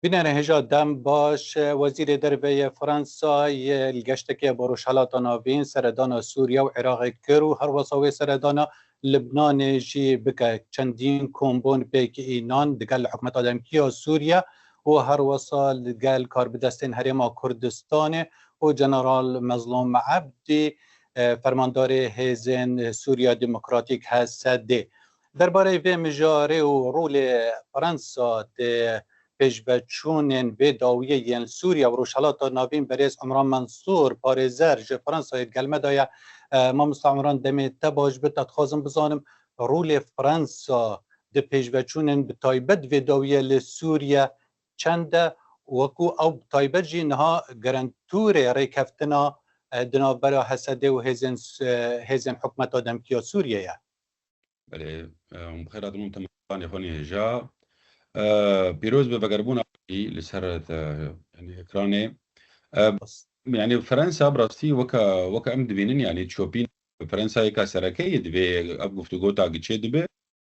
بینر هجا دم باش وزیر دربه فرانسا الگشتکی بروشالات ناوین سردان سوریا و عراق کرو هر وصاوی سردان لبنان جی بکه چندین کمبون پیک اینان دگل حکمت آدمکی سوریا و هر وصال دگل کار بدستین هریما کردستان و جنرال مظلوم عبدی فرماندار هیزن سوریا دموکراتیک هسته درباره وی مجاره و رول فرانسا پێشبەچوونên vê dawiyê yên Sûriya û Rojhilata Navîn berêz Emran Mensûr parêzer ji Fransayê gelmedaya mamosta Emran demê te baş bi te dixwazim bizanim rolê Fransa di pêşveçûnên bi taybet vê dawiyê li Sûriye çend e wekû ew bi taybet jî niha gerentûrê rêkeftina di navbera Hesedê û hêzên hikûmeta demkiya Sûriye ye. بله بخير هاتون تمام يخوني هجا بيروز بفقربونا لسر يعني اكراني يعني فرنسا براستي وكا ام دبينن يعني تشوبين فرنسا يكا سركي دبي اب گفتگو تا گچه دبي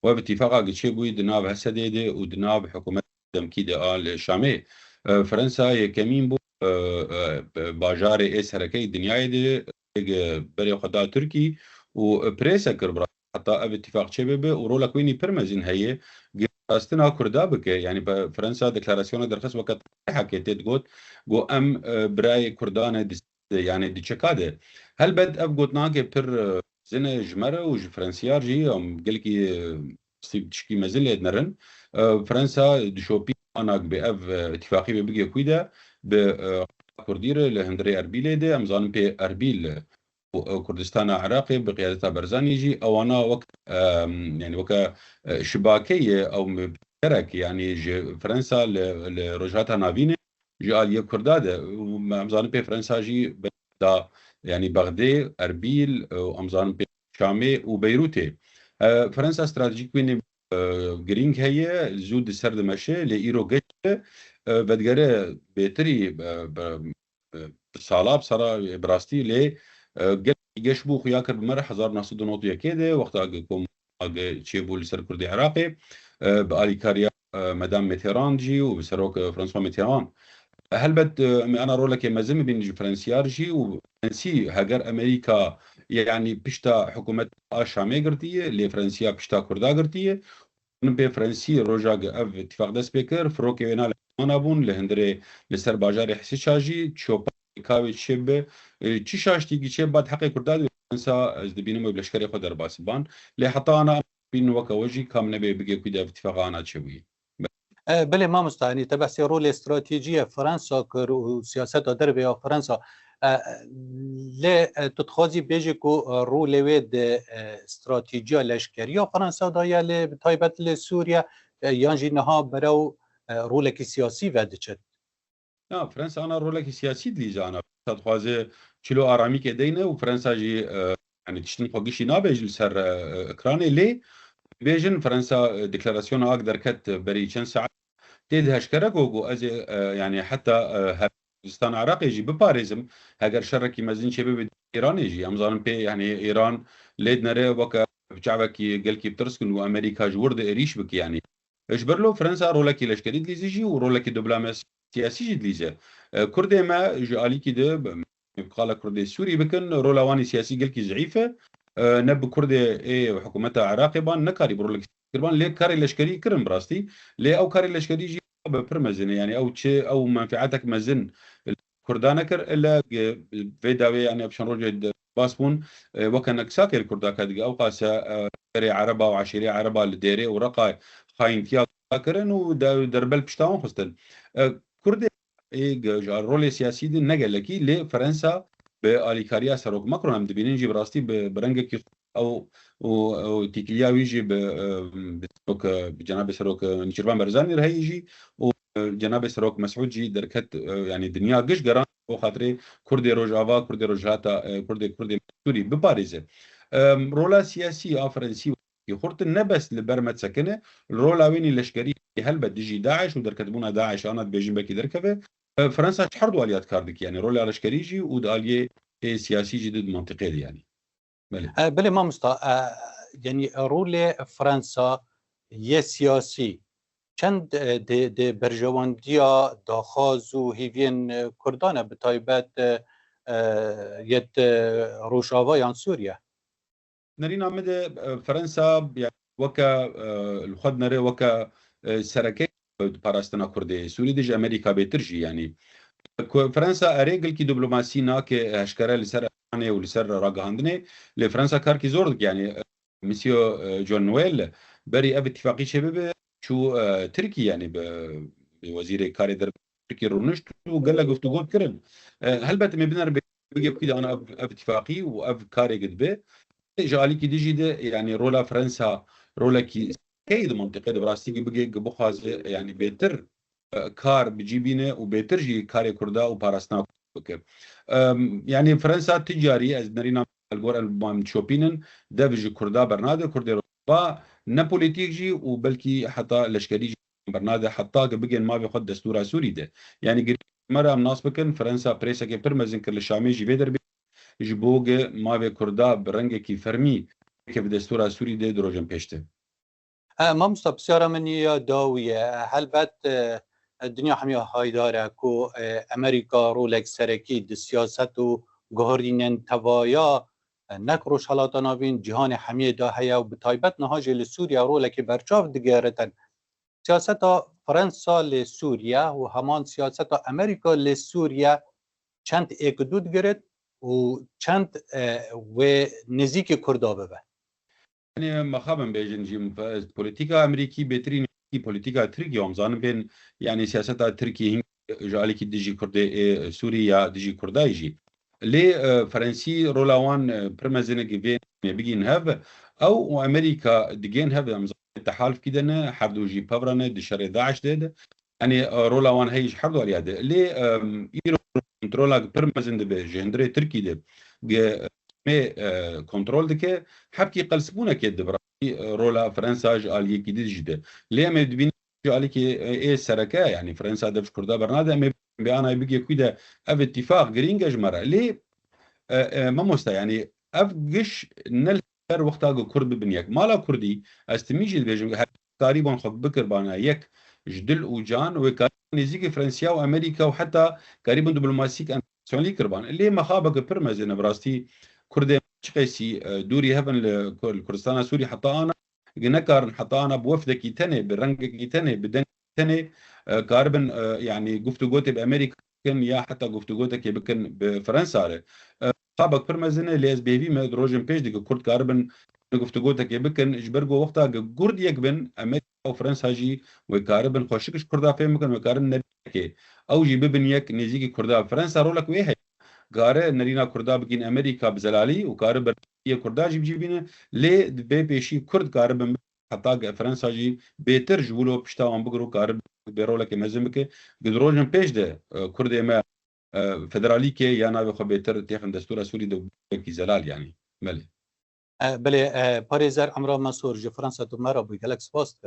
و باتفاقا گچه بوي دناب هسديده و دناب حكومت دمكي دال شامي فرنسا يكمين بو باجار اي سركي دنياي دي بري خدا تركي و بريسا كربرا حتى اب اتفاق شبه ورولا كويني برمزين هي استنا كردا بك يعني فرنسا ديكلاراسيون درخص وقت حكيت تقول جو ام براي كردان يعني دي تشكاده هل بد اب قلت ناقي بر زنه جمره وج فرنسيار جي ام قال لك سيب تشكي مازال نرن فرنسا دشوبي انا باف اتفاقيه بيجي كويدا بكردير لهندري اربيل دي امزان بي اربيل كردستان عراقي بقيادتها برزاني يجي او انا وقت يعني وك شباكيه او مشترك يعني فرنسا لرجعتها نافينه جي اليه كرداده وامزان بي فرنسا جي بدا يعني بغداد اربيل وامزان بي شامي وبيروتي فرنسا استراتيجيك بين جرينج هي زود سرد مشه لايرو جت بدغره بيتري صالاب صرا براستي لي گەش بوو خویا کرد بمەرە 1991 دێ وەختە کۆم چێ بوو لەسەر کوردی عراقی بە ئالیکاریا مەدام مێتێران جی و بسەرۆک فرانسوا مێتێران هەلبەت ئەنا ڕۆلێکی مەزم بین فرەنسیار جی و فرەنسی هەگەر ئەمریکا يعني پشتا حکومت شامێ گرتیە لێ فرەنسیا پشتا کووردا گرتیە من پێ فرەنسی ڕۆژا ئەv اتفاق دەست پێ کرد فڕۆکێ وێنا لەمانە بوون لە هەندرێ لەسەر باژاری حسی چاژی چۆپا كاوي تشيب تشي شاشتي تشيب بعد حقي كرداد فرنسا از دبينه بلشكري خو درباسبان لي حتى انا بين وكا وجي كام نبي بقي كده اتفاقانا تشوي بله ما مستعني تبحث رول استراتيجيه فرنسا كرو سياسه دربه فرنسا ل تتخوزي بيجيكو رول ويد استراتيجيه لشكريه فرنسا دايا ل تايبت لسوريا يانجي نها برو رولك سياسي ودچت لا فرنسا انا رولك سياسي دليجا انا تخوازي چلو ارامي كدينه وفرنسا جي يعني تشتن خوغيشي نابج لسر اكراني لي بيجن فرنسا ديكلاراسيون اقدر كت بري چن ساعه تيد هشكره جوجو از يعني حتى كردستان عراقي يجي بباريزم هاجر شركي مازين شباب ايران يجي امزان بي يعني ايران ليد نري وكا شعبك قال كي بترسكن وامريكا جورد اريش بك يعني اجبر له فرنسا رولكي لشكري دليزي ورولكي دبلوماسي سياسي دليزه كردي ما جالي كده قال كردي سوري بكن رولواني سياسي قال كي ضعيفه نب كردي اي حكومتها عراقبان نكاري برولك كربان ليه كاري لشكري كرم براستي ليه او كاري لشكري جي برمزن يعني او تشي او منفعتك مزن كردانكر الا فيداوي يعني بشان رجل باسبون وكان ساكر كردا كاد او قاسا كري عربه وعشيري عربه لديري ورقا خاين تيا كرن ودربل بشتاون خستن كردي رول سياسي دي نقل لكي لفرنسا باليكاريا سروك ماكرون هم دبينين جي براستي برنجك او تيكليا ويجي بسروك بجناب سروك نشربان برزاني راه يجي وجناب سروك مسعود جي دركت يعني دنيا قش قران وخاطري كردي روجافا كردي روجاتا كردي سوري بباريزه رولا سياسي فرنسي يخرط النبس لبرمت سكنه الرولا ويني لشكري هل بدجي داعش ودركتبونا داعش انا بيجين بكي دركبه فرنسا تحرضوا اليات كاردك يعني رولا لشكريجي وداليه سياسي جديد منطقي يعني بله ما مستا يعني رول فرنسا سياسي چند د برجواندیا داخاز و هیوین کردانه به تایبت یت روشاوایان سوریا نرين عمد فرنسا يعني وكا الخد نري وكا سركي باراستنا كردي سوري دج امريكا بيترجي يعني فرنسا اريجل كي دبلوماسي ناك هشكره لسر ولسر راغاندني لفرنسا كار كي زورد يعني مسيو جون نويل بري اب اتفاقي شباب شو تركي يعني بوزير كاري در تركي رونشت وقال له قفتو كرن هل بات من بنر بيجي كده انا اب اتفاقي واب كاري قد به جالي كي ديجي ده يعني رولا فرنسا رولا كي كيد منطقه براستي بيجي بخاز يعني بيتر کار بجیبینه و بهتر جی کاری کرده و پاراستنا بکه يعني فرنسا تجاري از نرينا الجور البام شوبينن ده بيجي كردا برناده كردي با نه بوليتيك جي وبلكي حتى لشكري جي برناده حتى بيجن ما بياخد دستور سوري ده يعني مرة مناس بكن فرنسا بريسا كي برمزن كل الشامي جي بيدر جي بوج ما بي كردا برنگه كي فرمي كيف دستور سوري ده دروجن بيشته ما مستبسيارة مني داوية هل بات الدنيا حمية هايدارة كو أمريكا رولك سركي دي سياسة و جهرين توايا نكروش حالات نابين جهان حمية دا هيا وبتايبت نهاجي لسوريا رولك برچاف دقيرتن سياسة فرنسا لسوريا و همان سياسة أمريكا لسوريا چند اكدود گرد و چند و نزيك كردا ببه يعني مخابن بيجن جي بوليتيكا أمريكي بترين بوليتيكا تركي ومزان بين يعني سياسات تركي جالي كي ديجي كردي سوريا ديجي كرداي جي لي فرنسي رولاوان برمزين جيفين بيجين هاف او امريكا ديجين هاف مزان التحالف كده حردو جي بافرانا دي شر داعش ده يعني رولاوان هيج حردو عليها ده لي ايرو كنترولا برمزين ده بجندري تركي ده كنترول دكه حبكي قلسبونا كيد براسي رولا فرنسا جالي كي جديده ليه ما دبين جالي كي ايه سركه يعني فرنسا دفش كردا برناده ما بيانا بيجي كده اف اتفاق جرينجاج مره ليه ما مستا يعني اف قش نل وقتا كرد بنيك مالا كردي استميجي بيجم تقريبا خد بكر بانا يك جدل وجان وكان نزيك فرنسيا وامريكا وحتى قريبا دبلوماسيك انترناسيونالي كربان اللي ما خابك برمزنا براستي كردي شقيسي دوري هبن الكردستان سوري حتى انا نكر حتى انا بوفدك تاني بالرنج تاني بدن تاني كاربن يعني قفتو جوتي بامريكا يا حتى قفتو جوتك بكن بفرنسا خابك برمزنا ليز بيبي ما دروجن بيج ديك كرد كاربن قفتو جوتك بكن اجبرجو وقتها كرد يكبن امريكا وفرنسا جي وكاربن خوشكش كردا فهم وكاربن نبكي او جي ببن يك نزيكي كردا فرنسا رولك ويه گاره نرینا کردا بگین امریکا بزلالی و کار برای کردا جیب جیبینه لی به پیشی کرد کار بم حتی فرانسا جی بهتر جولو پشتا آن بگرو کار بیروله که مزم که گدروجن پیش ده کرد ما فدرالی که یا ناوی خو بهتر تیخن دستور سوری دو کی زلال يعني بله بله پاریزر امرا مسور جو فرانسا تو مرا بو گلکس پاست